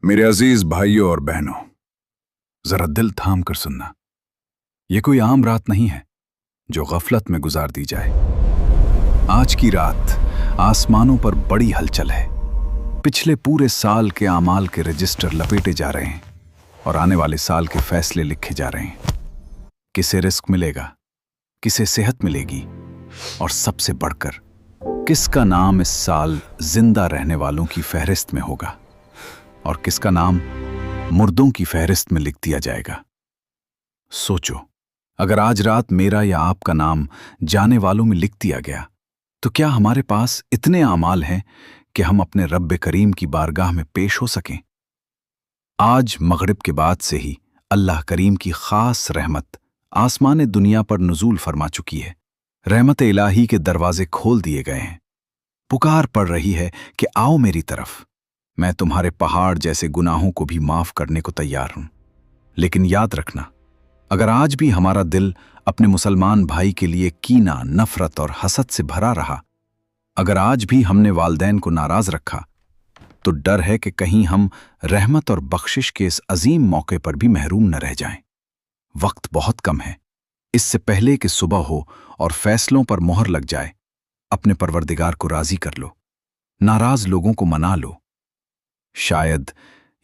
میرے عزیز بھائیوں اور بہنوں، ذرا دل تھام کر سننا۔ یہ کوئی عام رات نہیں ہے جو غفلت میں گزار دی جائے۔ آج کی رات آسمانوں پر بڑی ہلچل ہے۔ پچھلے پورے سال کے اعمال کے رجسٹر لپیٹے جا رہے ہیں اور آنے والے سال کے فیصلے لکھے جا رہے ہیں۔ کسے رزق ملے گا، کسے صحت ملے گی، اور سب سے بڑھ کر کس کا نام اس سال زندہ رہنے والوں کی فہرست میں ہوگا اور کس کا نام مردوں کی فہرست میں لکھ دیا جائے گا۔ سوچو، اگر آج رات میرا یا آپ کا نام جانے والوں میں لکھ دیا گیا تو کیا ہمارے پاس اتنے اعمال ہیں کہ ہم اپنے رب کریم کی بارگاہ میں پیش ہو سکیں؟ آج مغرب کے بعد سے ہی اللہ کریم کی خاص رحمت آسمان دنیا پر نزول فرما چکی ہے۔ رحمت الہی کے دروازے کھول دیے گئے ہیں۔ پکار پڑ رہی ہے کہ آؤ میری طرف، میں تمہارے پہاڑ جیسے گناہوں کو بھی معاف کرنے کو تیار ہوں۔ لیکن یاد رکھنا، اگر آج بھی ہمارا دل اپنے مسلمان بھائی کے لیے کینہ، نفرت اور حسد سے بھرا رہا، اگر آج بھی ہم نے والدین کو ناراض رکھا، تو ڈر ہے کہ کہیں ہم رحمت اور بخشش کے اس عظیم موقع پر بھی محروم نہ رہ جائیں۔ وقت بہت کم ہے۔ اس سے پہلے کہ صبح ہو اور فیصلوں پر مہر لگ جائے، اپنے پروردگار کو راضی کر لو، ناراض لوگوں کو منا لو۔ شاید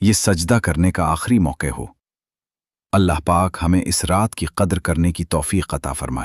یہ سجدہ کرنے کا آخری موقع ہو۔ اللہ پاک ہمیں اس رات کی قدر کرنے کی توفیق عطا فرمائے۔